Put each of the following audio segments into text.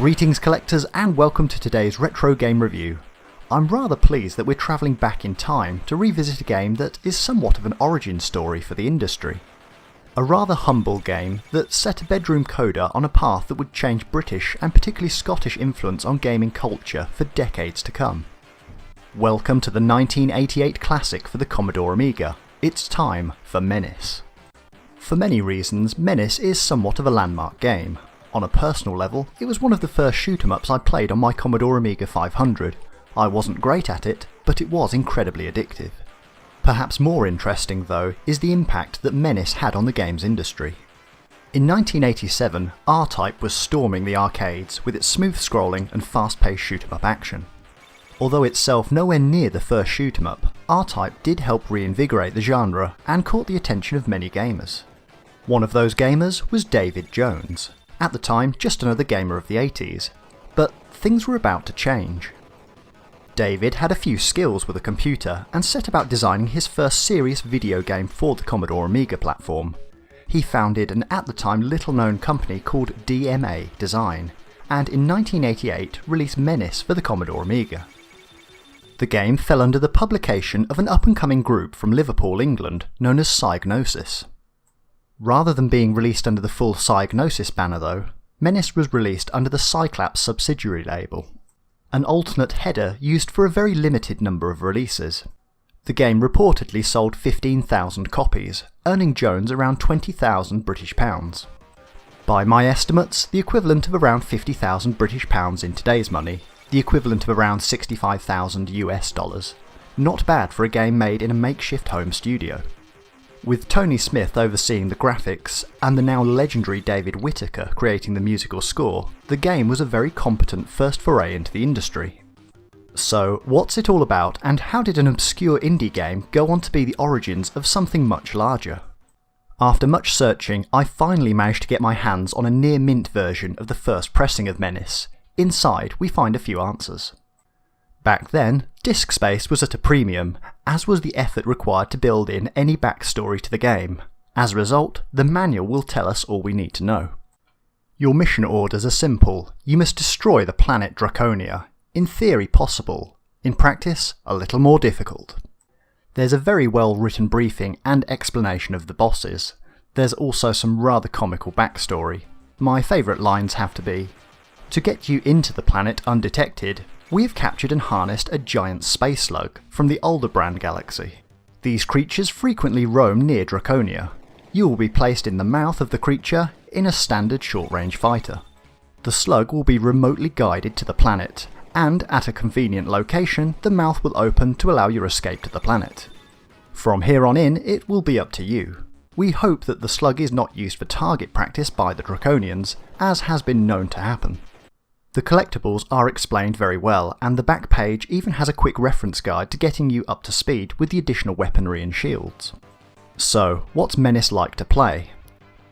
Greetings collectors and welcome to today's retro game review. I'm rather pleased that we're travelling back in time to revisit a game that is somewhat of an origin story for the industry. A rather humble game that set a bedroom coder on a path that would change British and particularly Scottish influence on gaming culture for decades to come. Welcome to the 1988 classic for the Commodore Amiga. It's time for Menace. For many reasons, Menace is somewhat of a landmark game. On a personal level, it was one of the first shoot-em-ups I played on my Commodore Amiga 500. I wasn't great at it, but it was incredibly addictive. Perhaps more interesting though is the impact that Menace had on the games industry. In 1987, R-Type was storming the arcades with its smooth scrolling and fast-paced shoot-em-up action. Although itself nowhere near the first shoot-em-up, R-Type did help reinvigorate the genre and caught the attention of many gamers. One of those gamers was David Jones. At the time, just another gamer of the 80s, but things were about to change. David had a few skills with a computer and set about designing his first serious video game for the Commodore Amiga platform. He founded an at the time little known company called DMA Design, and in 1988 released Menace for the Commodore Amiga. The game fell under the publication of an up-and-coming group from Liverpool, England, known as Psygnosis. Rather than being released under the full Psygnosis banner though, Menace was released under the Cyclaps subsidiary label, an alternate header used for a very limited number of releases. The game reportedly sold 15,000 copies, earning Jones around £20,000. By my estimates, the equivalent of around £50,000 in today's money, the equivalent of around $65,000. Not bad for a game made in a makeshift home studio. With Tony Smith overseeing the graphics and the now legendary David Whittaker creating the musical score, the game was a very competent first foray into the industry. So, what's it all about and how did an obscure indie game go on to be the origins of something much larger? After much searching, I finally managed to get my hands on a near-mint version of the first pressing of Menace. Inside, we find a few answers. Back then, disk space was at a premium, as was the effort required to build in any backstory to the game. As a result, the manual will tell us all we need to know. Your mission orders are simple. You must destroy the planet Draconia. In theory possible, in practice a little more difficult. There's a very well written briefing and explanation of the bosses. There's also some rather comical backstory. My favourite lines have to be, "To get you into the planet undetected, we have captured and harnessed a giant space slug from the Aldebaran galaxy. These creatures frequently roam near Draconia. You will be placed in the mouth of the creature in a standard short-range fighter. The slug will be remotely guided to the planet, and at a convenient location the mouth will open to allow your escape to the planet. From here on in it will be up to you. We hope that the slug is not used for target practice by the Draconians, as has been known to happen." The collectibles are explained very well, and the back page even has a quick reference guide to getting you up to speed with the additional weaponry and shields. So, what's Menace like to play?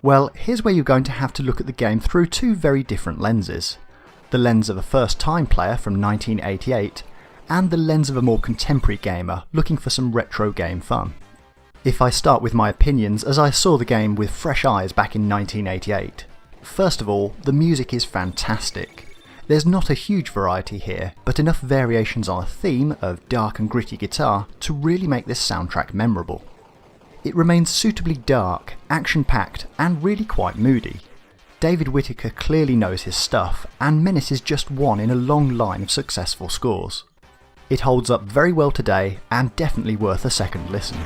Well, here's where you're going to have to look at the game through two very different lenses. The lens of a first-time player from 1988, and the lens of a more contemporary gamer looking for some retro game fun. If I start with my opinions as I saw the game with fresh eyes back in 1988. First of all, the music is fantastic. There's not a huge variety here, but enough variations on a theme of dark and gritty guitar to really make this soundtrack memorable. It remains suitably dark, action-packed, and really quite moody. David Whittaker clearly knows his stuff, and Menace is just one in a long line of successful scores. It holds up very well today, and definitely worth a second listen.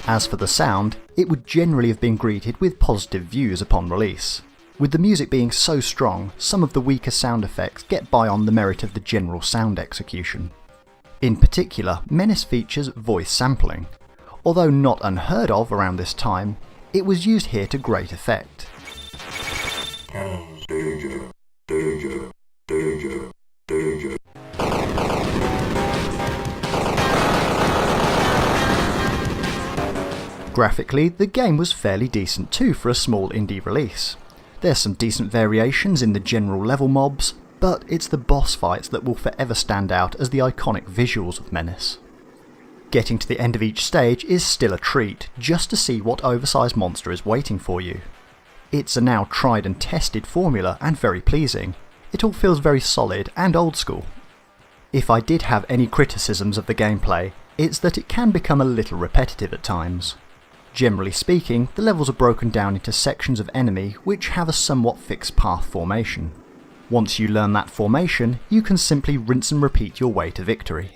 As for the sound, it would generally have been greeted with positive views upon release. With the music being so strong, some of the weaker sound effects get by on the merit of the general sound execution. In particular, Menace features voice sampling. Although not unheard of around this time, it was used here to great effect. Danger, danger, danger, danger. Graphically, the game was fairly decent too for a small indie release. There's some decent variations in the general level mobs, but it's the boss fights that will forever stand out as the iconic visuals of Menace. Getting to the end of each stage is still a treat, just to see what oversized monster is waiting for you. It's a now tried and tested formula and very pleasing. It all feels very solid and old school. If I did have any criticisms of the gameplay, it's that it can become a little repetitive at times. Generally speaking, the levels are broken down into sections of enemy which have a somewhat fixed path formation. Once you learn that formation, you can simply rinse and repeat your way to victory.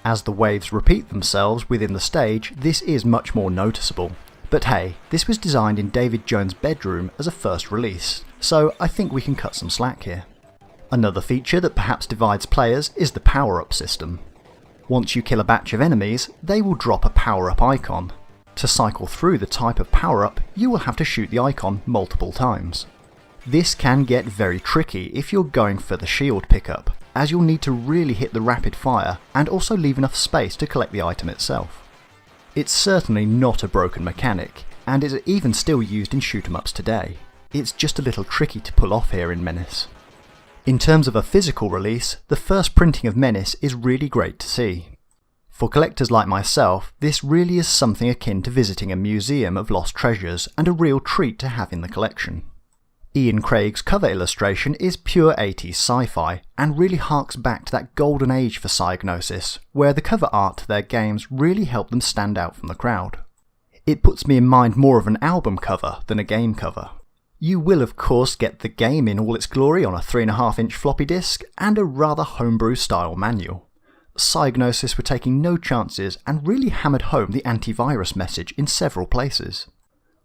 As the waves repeat themselves within the stage, this is much more noticeable. But hey, this was designed in David Jones' bedroom as a first release, so I think we can cut some slack here. Another feature that perhaps divides players is the Powerup System. Once you kill a batch of enemies, they will drop a power-up icon. To cycle through the type of power-up, you will have to shoot the icon multiple times. This can get very tricky if you're going for the shield pickup, as you'll need to really hit the rapid fire and also leave enough space to collect the item itself. It's certainly not a broken mechanic, and is even still used in shoot-em-ups today. It's just a little tricky to pull off here in Menace. In terms of a physical release, the first printing of Menace is really great to see. For collectors like myself, this really is something akin to visiting a museum of lost treasures and a real treat to have in the collection. Ian Craig's cover illustration is pure 80s sci-fi and really harks back to that golden age for Psygnosis, where the cover art to their games really helped them stand out from the crowd. It puts me in mind more of an album cover than a game cover. You will of course get the game in all its glory on a 3.5-inch floppy disk and a rather homebrew style manual. Psygnosis were taking no chances and really hammered home the antivirus message in several places.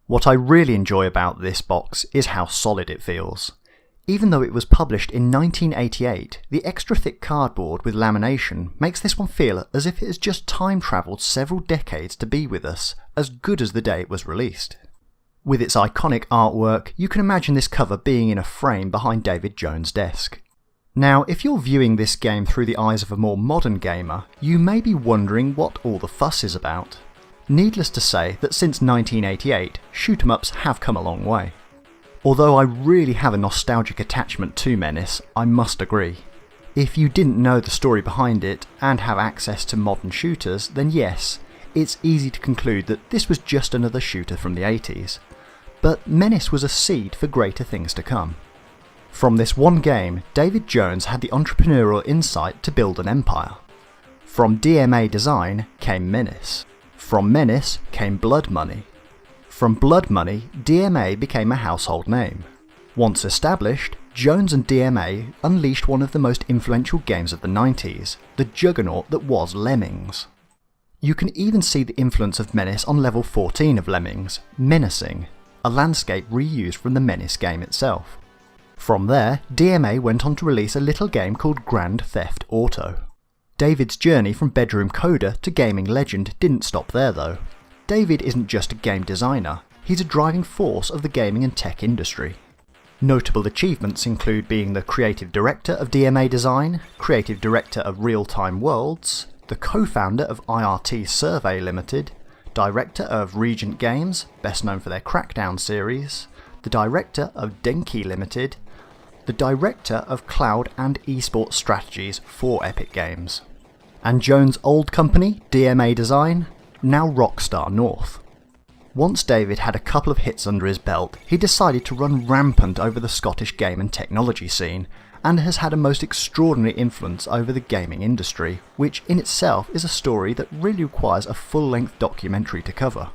What I really enjoy about this box is how solid it feels. Even though it was published in 1988, the extra thick cardboard with lamination makes this one feel as if it has just time travelled several decades to be with us, as good as the day it was released. With its iconic artwork, you can imagine this cover being in a frame behind David Jones' desk. Now, if you're viewing this game through the eyes of a more modern gamer, you may be wondering what all the fuss is about. Needless to say that since 1988, shoot-em-ups have come a long way. Although I really have a nostalgic attachment to Menace, I must agree. If you didn't know the story behind it and have access to modern shooters, then yes, it's easy to conclude that this was just another shooter from the 80s. But Menace was a seed for greater things to come. From this one game, David Jones had the entrepreneurial insight to build an empire. From DMA design came Menace. From Menace came Blood Money. From Blood Money, DMA became a household name. Once established, Jones and DMA unleashed one of the most influential games of the 90s, the juggernaut that was Lemmings. You can even see the influence of Menace on level 14 of Lemmings, Menacing, a landscape reused from the Menace game itself. From there, DMA went on to release a little game called Grand Theft Auto. David's journey from bedroom coder to gaming legend didn't stop there though. David isn't just a game designer, he's a driving force of the gaming and tech industry. Notable achievements include being the creative director of DMA Design, creative director of Real Time Worlds, the co-founder of IRT Survey Limited, director of Regent Games, best known for their Crackdown series, the director of Denki Limited, the director of cloud and esports strategies for Epic Games. And Jones' old company, DMA Design, now Rockstar North. Once David had a couple of hits under his belt, he decided to run rampant over the Scottish game and technology scene, and has had a most extraordinary influence over the gaming industry, which in itself is a story that really requires a full-length documentary to cover.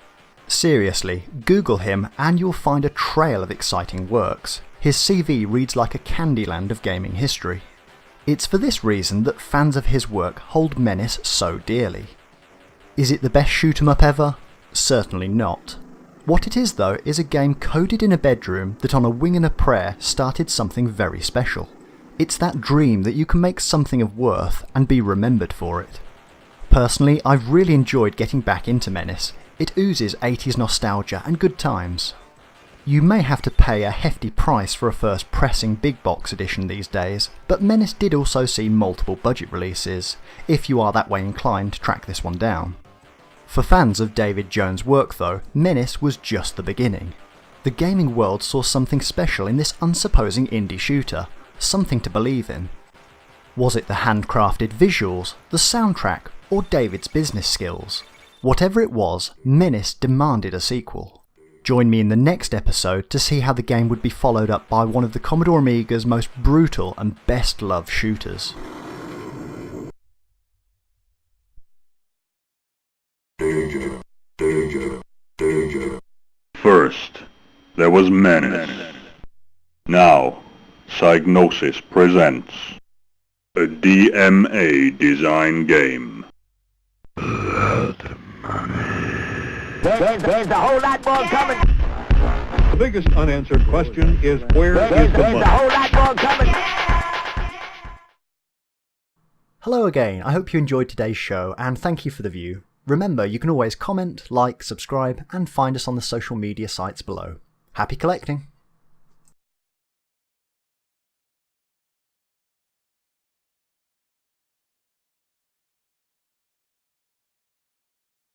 Seriously, Google him and you'll find a trail of exciting works. His CV reads like a Candyland of gaming history. It's for this reason that fans of his work hold Menace so dearly. Is it the best shoot-em-up ever? Certainly not. What it is though is a game coded in a bedroom that on a wing and a prayer started something very special. It's that dream that you can make something of worth and be remembered for it. Personally, I've really enjoyed getting back into Menace. It oozes 80s nostalgia and good times. You may have to pay a hefty price for a first pressing big box edition these days, but Menace did also see multiple budget releases, if you are that way inclined to track this one down. For fans of David Jones' work though, Menace was just the beginning. The gaming world saw something special in this unsupposing indie shooter, something to believe in. Was it the handcrafted visuals, the soundtrack, or David's business skills? Whatever it was, Menace demanded a sequel. Join me in the next episode to see how the game would be followed up by one of the Commodore Amiga's most brutal and best loved shooters. Danger, danger, danger. First, there was Menace. Now, Psygnosis presents a DMA design game. Blood money. There's a whole lot more coming. The biggest unanswered question is where is the money? There's a whole lot more coming. Hello again, I hope you enjoyed today's show and thank you for the view. Remember, you can always comment, like, subscribe and find us on the social media sites below. Happy collecting!